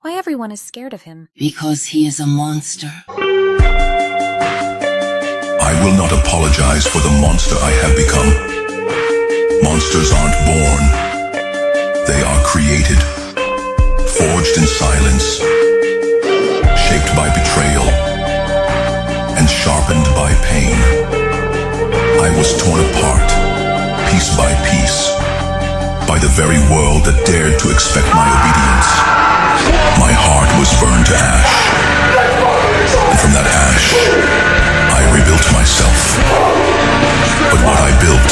Why everyone is scared of him? Because he is a monster. I will not apologize for the monster I have become. Monsters aren't born. They are created, forged in silence, shaped by betrayal, and sharpened by pain. I was torn apart, piece by piece, by the very world that dared to expect my obedience. My heart was burned to ash, and from that ash, I rebuilt myself. But what I built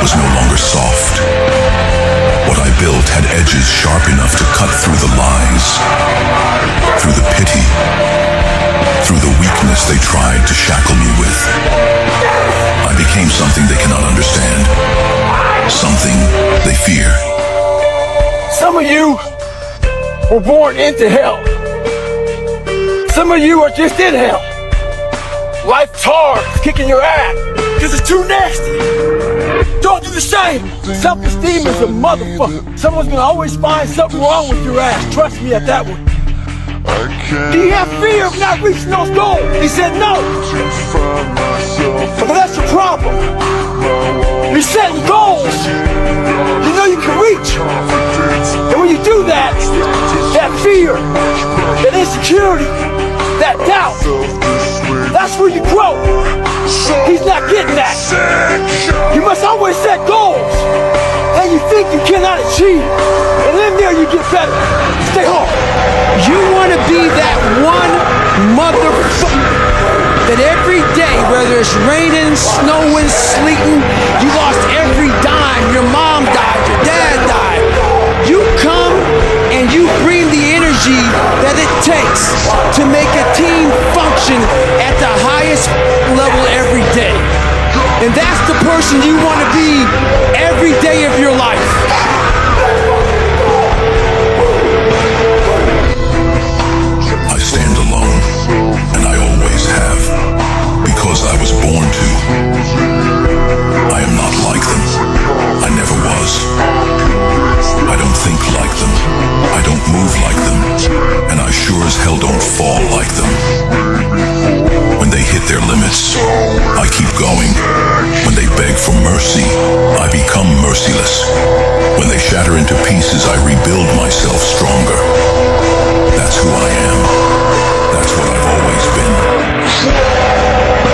was no longer soft. What I built had edges sharp enough to cut through the lies, through the pity, through the weakness they tried to shackle me with. I became something they cannot understand, something they fear. Some of you were born into hell. Some of you are just in hell. Life's hard, it's kicking your ass, because it's too nasty. Don't do the same. Self-esteem is a motherfucker. Someone's gonna always find something wrong with your ass. Trust me at that one. Do you have fear of not reaching those goals? He said no. But that's the problem. You're setting goals you know you can reach. And when you do that, that fear, that insecurity, that doubt, that's where you grow. He's not getting that. You must always set goals that you think you cannot achieve. And then there you get better. Stay home. You want to be that one motherfucker that every day, whether it's raining, snowing, sleeting, you lost every dime, your mom died, your dad died. You come and you bring the energy that it takes to make a team function at the highest level every day. And that's the person you want to be every day of your life. I stand alone, and I always have, because I was born to. I am not like them. I never was. I don't think like them. I don't move like them. And I sure as hell don't fall like them. When they hit their limits, I keep going. When they beg for mercy, I become merciless. When they shatter into pieces, I rebuild myself stronger. That's who I am. That's what I've always been.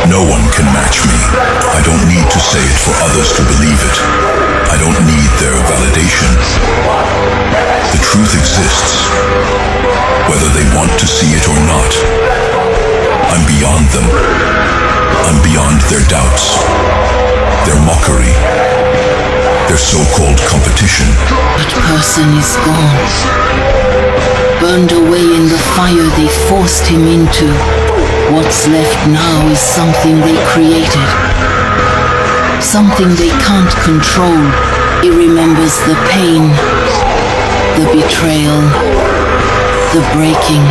No one can match me. I don't need to say it for others to believe it. I don't need their validation. The truth exists, whether they want to see it or not. I'm beyond them. I'm beyond their doubts, their mockery, their so-called competition. That person is gone, burned away in the fire they forced him into. What's left now is something they created, something they can't control. He remembers the pain, the betrayal, the breaking,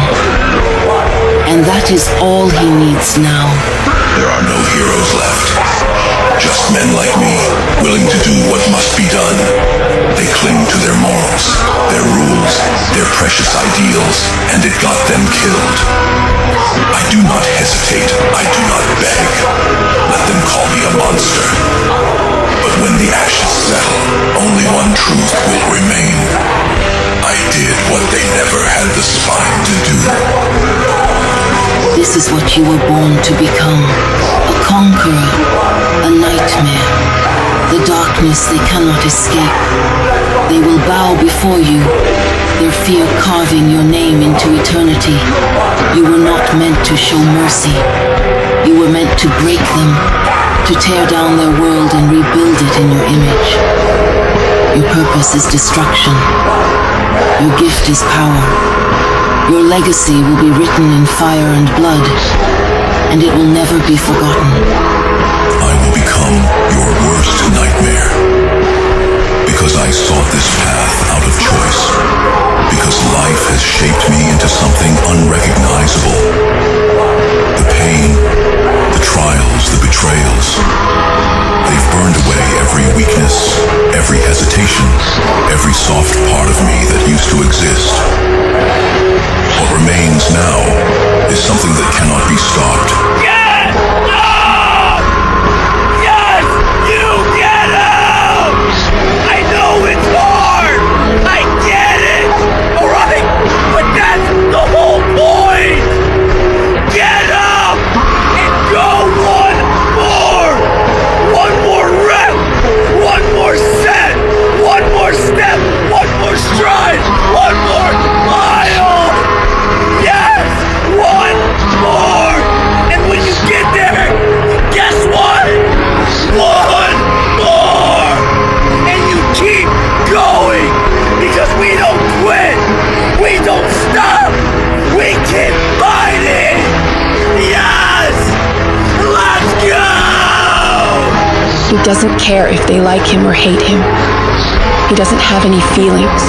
and that is all he needs now. There are no heroes left, just men like me, willing to do what must be done. They cling to their morals, their rules, their precious ideals, and it got them killed. I do not hesitate, I do not beg. Let them call me a monster. But when the ashes settle, only one truth will remain. I did what they never had the spine to do. This is what you were born to become. A conqueror, a nightmare. The darkness they cannot escape. They will bow before you, their fear carving your name into eternity. You were not meant to show mercy. You were meant to break them, to tear down their world and rebuild it in your image. Your purpose is destruction. Your gift is power. Your legacy will be written in fire and blood, and it will never be forgotten. I will become your worst nightmare, because I sought this path out of choice, because life has shaped me into something unrecognizable. The pain, the trials, the betrayals, they've burned away every weakness, every hesitation, every soft part of me that used to exist. doesn't care if they like him or hate him. He doesn't have any feelings.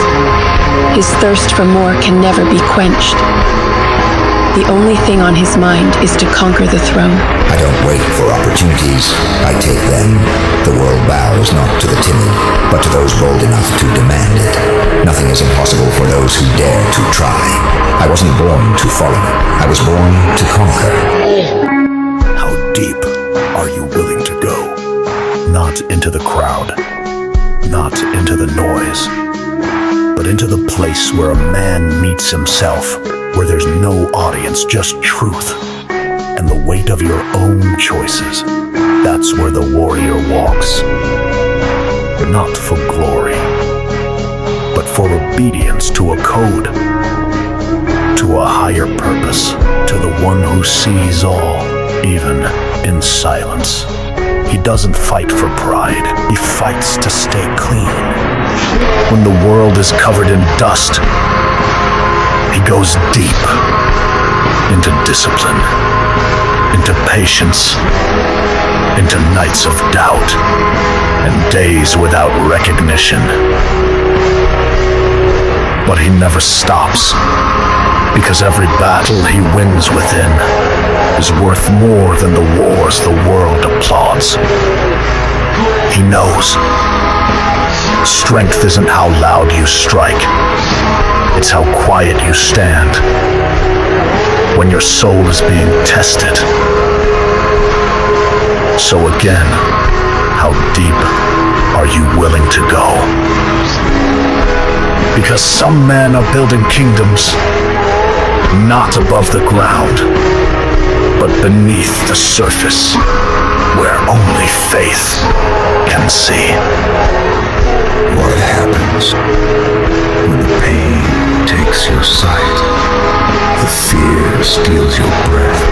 His thirst for more can never be quenched. The only thing on his mind is to conquer the throne. I don't wait for opportunities, I take them. The world bows not to the timid, but to those bold enough to demand it. Nothing is impossible for those who dare to try. I wasn't born to follow, I was born to conquer. How deep are you willing to go? Not into the crowd, not into the noise, but into the place where a man meets himself, where there's no audience, just truth, and the weight of your own choices. That's where the warrior walks. Not for glory, but for obedience to a code, to a higher purpose, to the one who sees all, even in silence. He doesn't fight for pride, he fights to stay clean. When the world is covered in dust, he goes deep into discipline, into patience, into nights of doubt and days without recognition. But he never stops, because every battle he wins within is worth more than the wars the world applauds. He knows strength isn't how loud you strike, it's how quiet you stand when your soul is being tested. So again, how deep are you willing to go? Because some men are building kingdoms not above the ground, but beneath the surface, where only faith can see. What happens when the pain takes your sight, the fear steals your breath,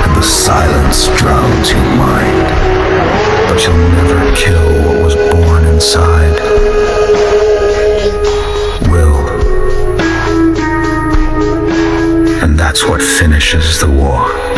and the silence drowns your mind, but you'll never kill what was born inside? Will. And that's what finishes the war.